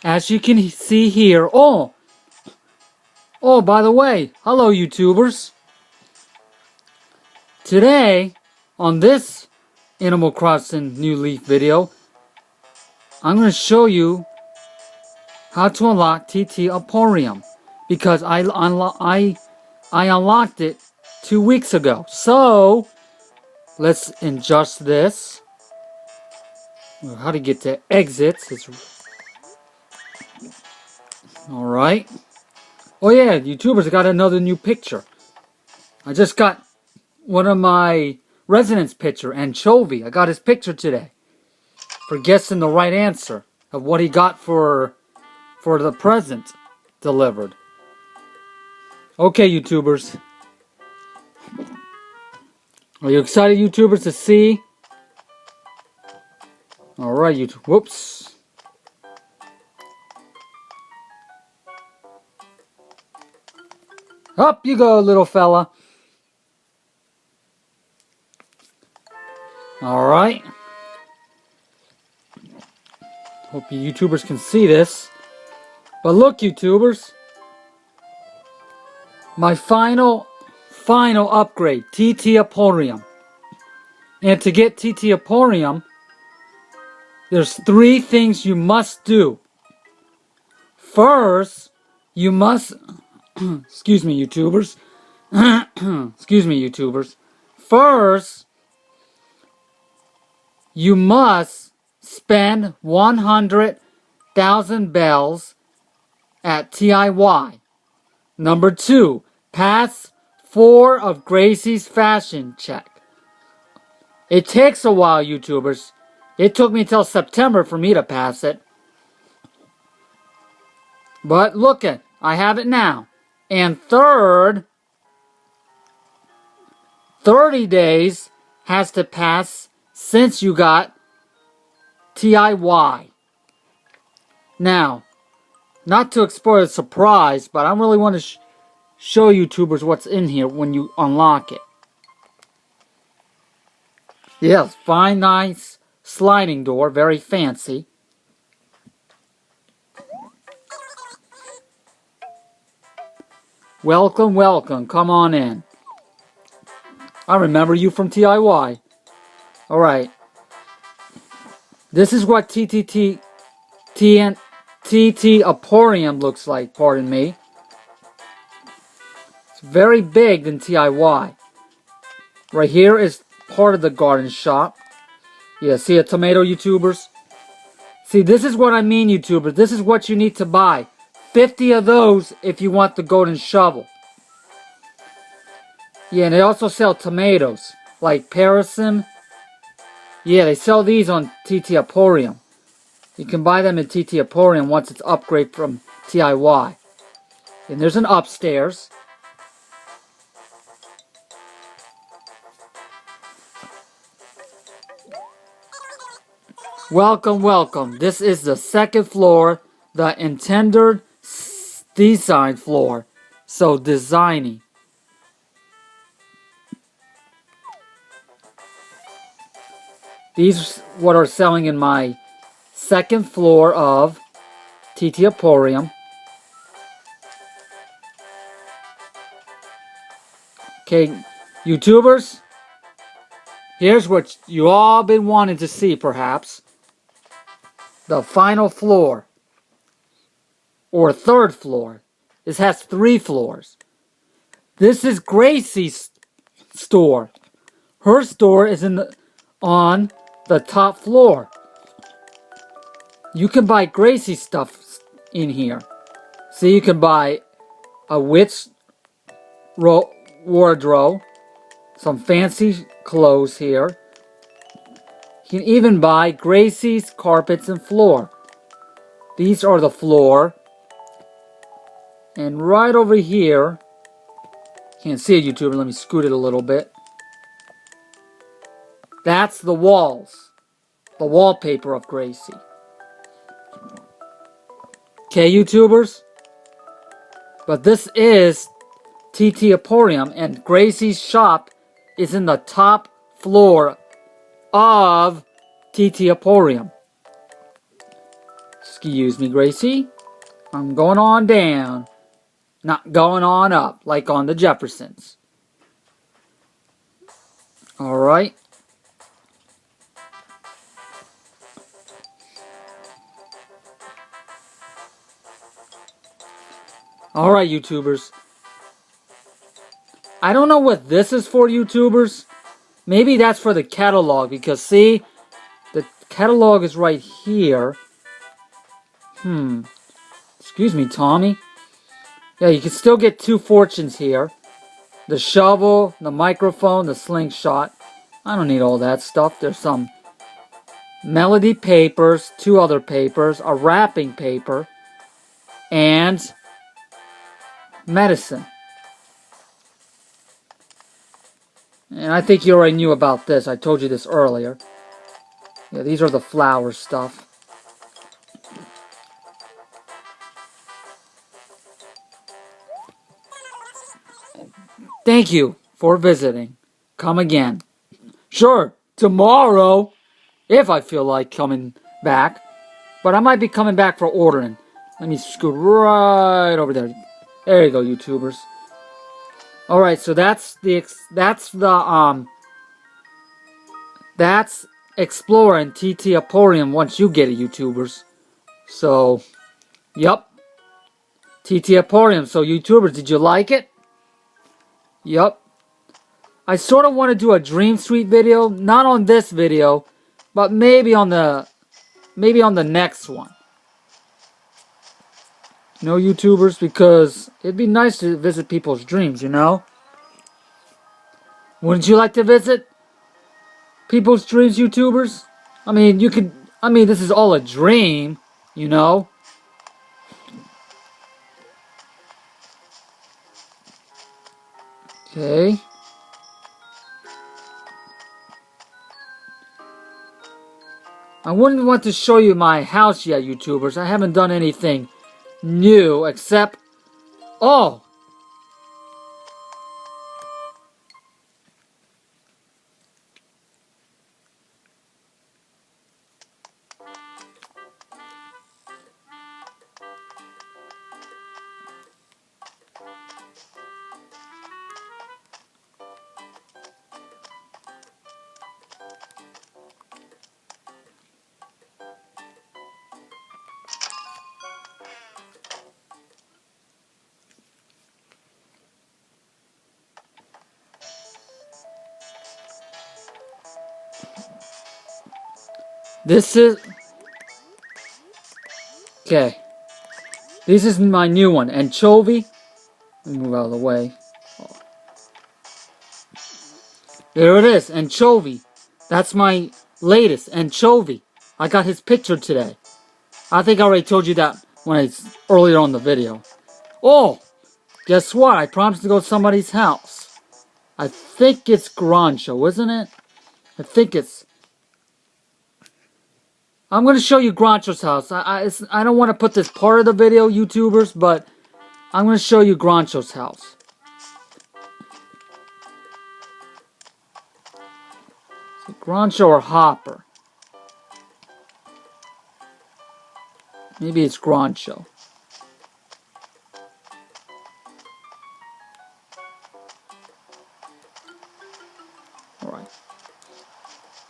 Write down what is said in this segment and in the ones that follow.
as you can see here. Oh, by the way, hello YouTubers. Today, on this Animal Crossing New Leaf video, I'm going to show you how to unlock T&T Emporium, because I unlocked it 2 weeks ago. So let's adjust this. How to get to exits? All right. Oh yeah, YouTubers, got another new picture. I just got one of my residents' picture, Anchovy. I got his picture today for guessing the right answer of what he got for the present delivered. Okay, YouTubers. Are you excited, YouTubers, to see? Alright, YouTube. Whoops. Up you go, little fella. Alright. Hope you YouTubers can see this. But look, YouTubers. My final upgrade, T&T Emporium. And to get T&T Emporium, there's 3 things you must do. First, you must... excuse me, YouTubers. Excuse me, YouTubers. First, you must spend 100,000 bells at T.I.Y. Number 2, pass 4 of Gracie's fashion check. It takes a while, YouTubers. It took me till September for me to pass it. But look it, I have it now. And third, 30 days has to pass since you got T.I.Y. Now, not to spoil the surprise, but I really want to show YouTubers what's in here when you unlock it. Yes, fine, nice sliding door, very fancy. Welcome, welcome, come on in. I remember you from T.I.Y. Alright. This is what T&T Emporium looks like, pardon me. It's very big than T.I.Y. Right here is part of the garden shop. Yeah, see a tomato, YouTubers? See, this is what I mean, YouTubers. This is what you need to buy. 50 of those if you want the golden shovel. Yeah, and they also sell tomatoes, like Parison. Yeah, they sell these on T&T Emporium. You can buy them in T&T Emporium once it's upgraded from T.I.Y. And there's an upstairs. Welcome, welcome. This is the 2nd floor, the intended design floor. So, designing. These what are selling in my 2nd floor of T&T Emporium. Okay, YouTubers, here's what you all been wanting to see, perhaps. The final floor, or 3rd floor. This has 3 floors. This is Gracie's store. Her store is on the top floor. You can buy Gracie stuff in here. So you can buy a witch wardrobe, some fancy clothes here. You can even buy Gracie's carpets and floor. These are the floor. And right over here, can't see it, YouTuber, let me scoot it a little bit. That's the walls. The wallpaper of Gracie. Okay, YouTubers? But this is T&T Emporium, and Gracie's shop is in the top floor of T&T Emporium. Excuse me, Gracie. I'm going on down. Not going on up, like on the Jeffersons. Alright. Alright, YouTubers. I don't know what this is for, YouTubers. Maybe that's for the catalog, because see, the catalog is right here. Excuse me, Tommy. Yeah, you can still get 2 fortunes here. The shovel, the microphone, the slingshot. I don't need all that stuff. There's some melody papers, 2 other papers, a wrapping paper, and medicine. And I think you already knew about this. I told you this earlier. Yeah, these are the flower stuff. Thank you for visiting. Come again. Sure, tomorrow, if I feel like coming back. But I might be coming back for ordering. Let me scoot right over there. There you go, YouTubers. Alright, so that's Explore and T&T Emporium once you get it, YouTubers. So, yup. T&T Emporium. So, YouTubers, did you like it? Yup. I sort of want to do a Dream Suite video. Not on this video, but maybe on the next one. You know, YouTubers, because it'd be nice to visit people's dreams, you know? Wouldn't you like to visit people's dreams, YouTubers? I mean, this is all a dream, you know? Okay. I wouldn't want to show you my house yet, YouTubers. I haven't done anything new except... Oh! This is... Okay. This is my new one. Anchovy. Let me move out of the way. There it is. Anchovy. That's my latest. Anchovy. I got his picture today. I think I already told you that earlier on the video. Oh! Guess what? I promised to go to somebody's house. I think it's Grancho, isn't it? I think it's... I'm going to show you Grancho's house. I don't want to put this part of the video, YouTubers, but I'm going to show you Grancho's house. So Grancho or Hopper? Maybe it's Grancho. Alright.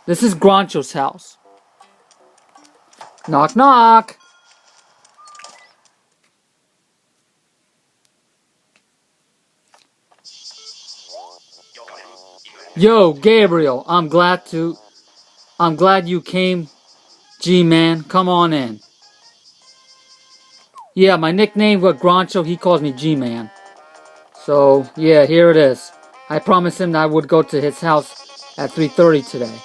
This is Grancho's house. Knock, knock. Yo, Gabriel, I'm glad you came, G-Man. Come on in. Yeah, my nickname with Grancho, he calls me G-Man. So, yeah, here it is. I promised him that I would go to his house at 3:30 today.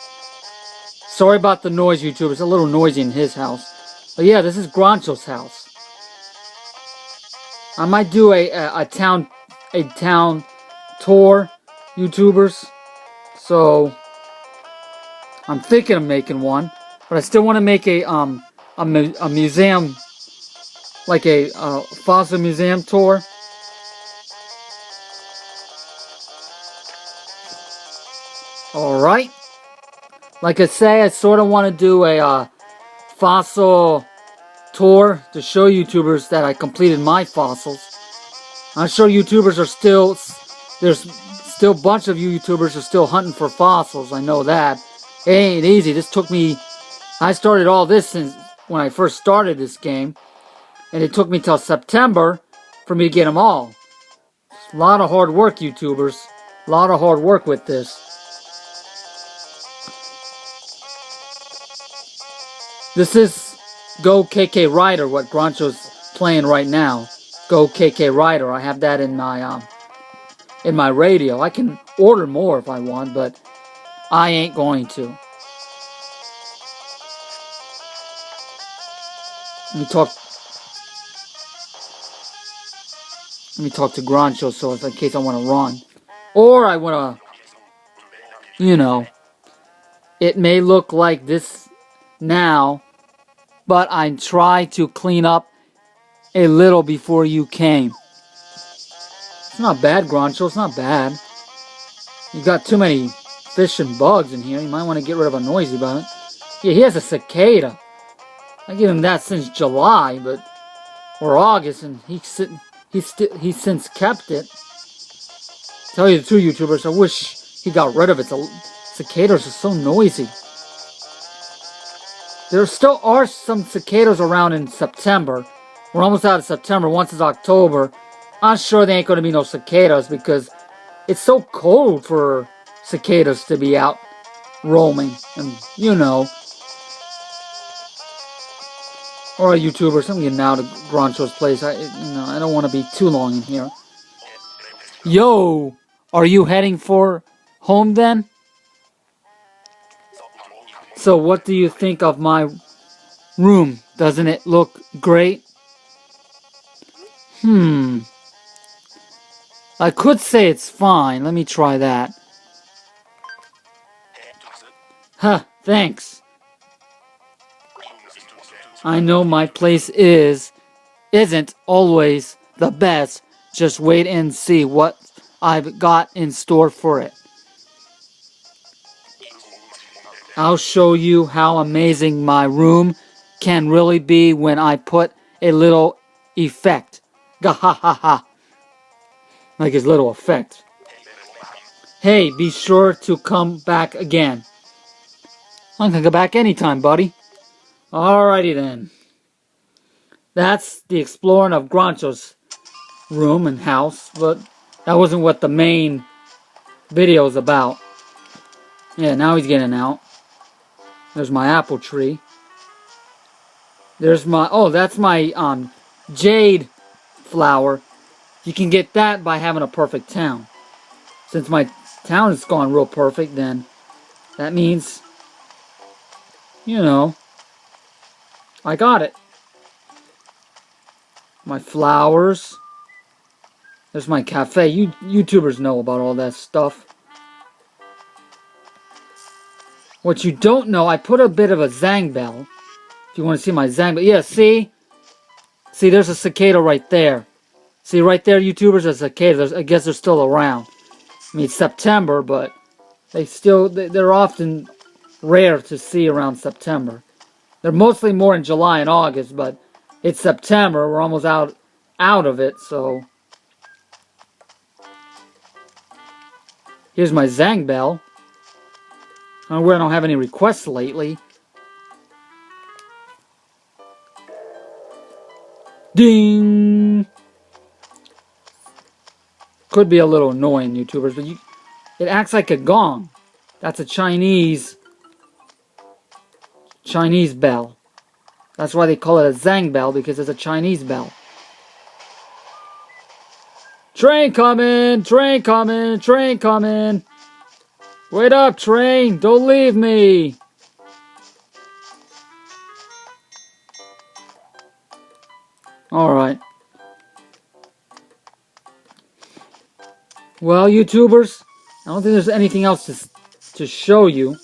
Sorry about the noise, YouTube. It's a little noisy in his house. But yeah, this is Grancho's house. I might do a town tour, YouTubers. So I'm thinking of making one, but I still want to make a museum, like a fossil museum tour. All right. Like I say, I sort of want to do a fossil tour to show YouTubers that I completed my fossils. I'm sure YouTubers are still, there's still a bunch of you YouTubers are still hunting for fossils. I know that. It ain't easy. This took me, I started all this since when I first started this game. And it took me till September for me to get them all. A lot of hard work, YouTubers. A lot of hard work with this. This is Go KK Rider, what Groncho's playing right now. Go KK Rider. I have that in my radio. I can order more if I want, but I ain't going to. Let me talk to Groncho so in case I want to run. Or I want to, you know, it may look like this now, but I tried to clean up a little before you came. It's not bad, Groncho. It's not bad. You got too many fish and bugs in here. You might want to get rid of a noisy about it. Yeah, he has a cicada. I gave him that since July, or August, and he's since kept it. Tell you the truth, YouTubers, I wish he got rid of it. The cicadas are so noisy. There still are some cicadas around in September. We're almost out of September. Once it's October, I'm sure there ain't going to be no cicadas because it's so cold for cicadas to be out roaming. And, you know. Alright, YouTubers, I'm getting out of Groncho's place. I don't want to be too long in here. Yo, are you heading for home then? So what do you think of my room? Doesn't it look great? I could say it's fine. Let me try that. Huh, thanks. I know my place isn't always the best. Just wait and see what I've got in store for it. I'll show you how amazing my room can really be when I put a little effect. Gahahaha. Like his little effect. Hey, be sure to come back again. I'm gonna go back anytime, buddy. Alrighty then. That's the exploring of Groncho's room and house, but that wasn't what the main video is about. Yeah, now he's getting out. There's my apple tree. There's my, that's my jade flower. You can get that by having a perfect town. Since my town has gone real perfect, then that means, you know, I got it. My flowers. There's my cafe. You YouTubers know about all that stuff. What you don't know, I put a bit of a zang bell. If you want to see my zang bell. Yeah, see? See, there's a cicada right there. See, right there, YouTubers, there's a cicada. I guess they're still around. I mean, it's September, but they're often rare to see around September. They're mostly more in July and August, but it's September. We're almost out of it, so. Here's my zang bell. I don't have any requests lately. Ding! Could be a little annoying, YouTubers, but it acts like a gong. That's a Chinese bell. That's why they call it a zang bell, because it's a Chinese bell. Train coming! Train coming! Train coming! Wait up, train! Don't leave me! Alright. Well, YouTubers, I don't think there's anything else to show you.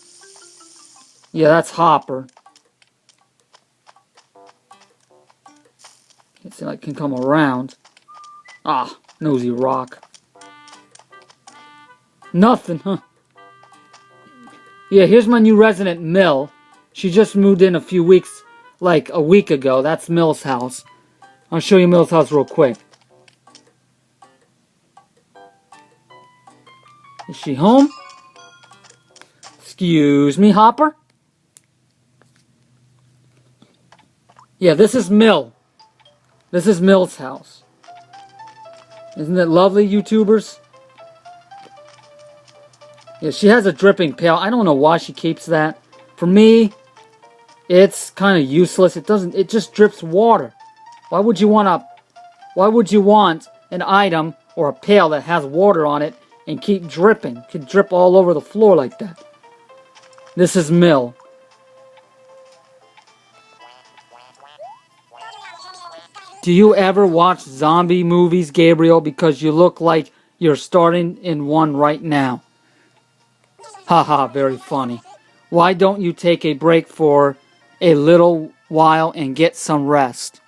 Yeah, that's Hopper. Can't see if I can come around. Ah, nosy rock. Nothing, huh? Yeah, here's my new resident, Mill. She just moved in a few weeks like a week ago. That's Mill's house. I'll show you Mill's house real quick. Is she home? Excuse me, Hopper? Yeah, this is Mill. This is Mill's house. Isn't it lovely, YouTubers? Yeah, she has a dripping pail. I don't know why she keeps that. For me, it's kind of useless. It just drips water. Why would you want an item or a pail that has water on it and keep dripping? It could drip all over the floor like that. This is Mill. Do you ever watch zombie movies, Gabriel? Because you look like you're starting in one right now. Haha, very funny. Why don't you take a break for a little while and get some rest?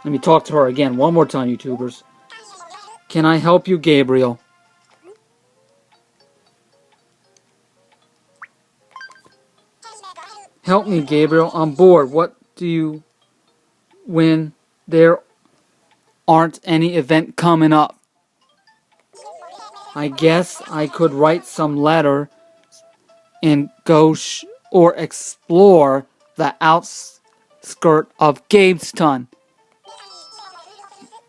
Let me talk to her again one more time, YouTubers. Can I help you, Gabriel? Help me, Gabriel. I'm bored. What do you... when there aren't any event coming up? I guess I could write some letter and go or explore the outskirt of Gaveston.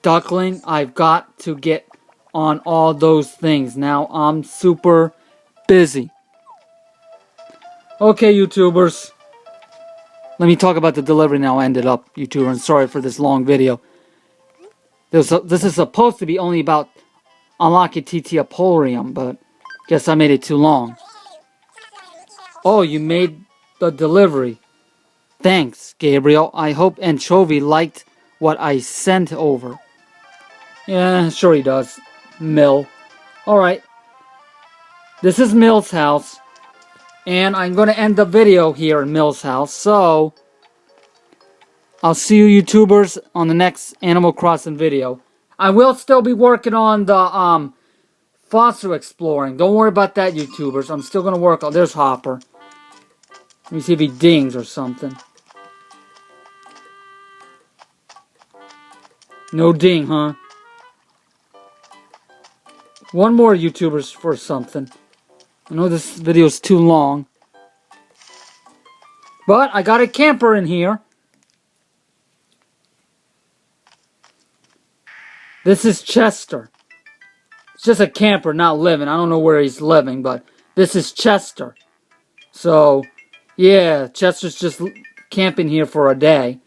Duckling, I've got to get on all those things. Now I'm super busy. Okay, YouTubers. Let me talk about the delivery now. Ended up, YouTuber, and sorry for this long video. This is supposed to be only about unlocking T&T Emporium, but guess I made it too long. Oh, you made the delivery. Thanks, Gabriel. I hope Anchovy liked what I sent over. Yeah, sure he does. Mill. Alright. This is Mill's house. And I'm going to end the video here in Mill's house. So, I'll see you YouTubers on the next Animal Crossing video. I will still be working on the fossil exploring. Don't worry about that, YouTubers. I'm still going to work on... There's Hopper. Let me see if he dings or something. No ding, huh? One more, YouTubers, for something. I know this video is too long. But I got a camper in here. This is Chester. It's just a camper, not living. I don't know where he's living, but this is Chester. So, yeah, Chester's just camping here for a day.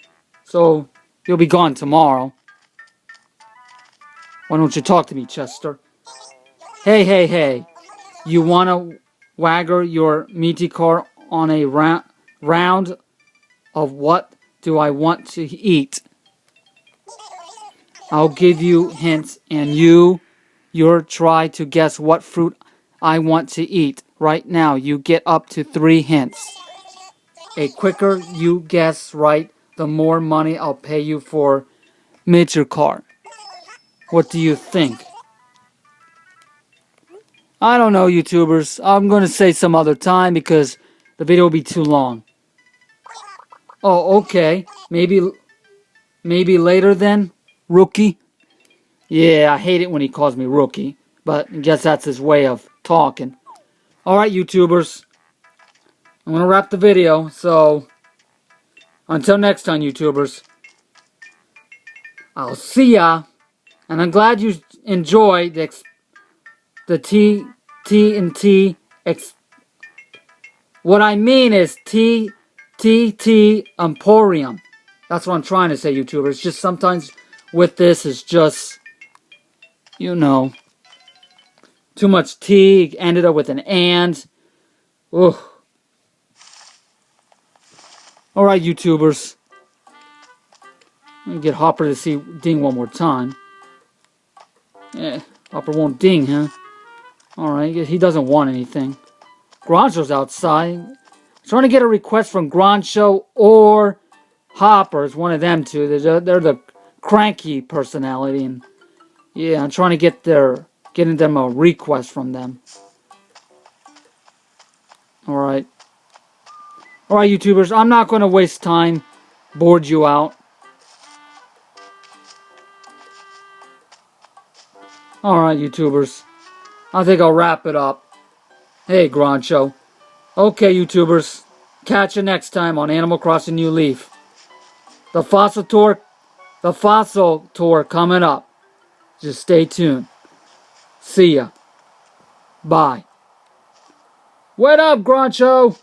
So, he'll be gone tomorrow. Why don't you talk to me, Chester? Hey, hey, hey. You wanna wagger your meaty car on a round of what do I want to eat? I'll give you hints and you'll try to guess what fruit I want to eat. Right now, you get up to 3 hints. A quicker you guess right, the more money I'll pay you for major car. What do you think? I don't know, YouTubers. I'm going to say some other time because the video will be too long. Oh, okay. Maybe later then, rookie? Yeah, I hate it when he calls me rookie, but I guess that's his way of talking. Alright, YouTubers. I'm going to wrap the video, so until next time, YouTubers. I'll see ya. And I'm glad you enjoyed the T&T what I mean is T&T Emporium. That's what I'm trying to say, YouTubers. Just sometimes with this is just, you know, too much T. Ended up with an and. Ugh. Alright, YouTubers. Let me get Hopper to see ding one more time. Yeah, Hopper won't ding, huh? Alright, he doesn't want anything. Grancho's outside. I'm trying to get a request from Grancho or Hopper. It's one of them two. They're the cranky personality. And yeah, I'm trying to getting them a request from them. Alright. Alright, YouTubers, I'm not going to waste time, board you out. Alright, YouTubers, I think I'll wrap it up. Hey, Groncho. Okay, YouTubers, catch you next time on Animal Crossing New Leaf. The fossil tour coming up. Just stay tuned. See ya. Bye. What up, Groncho?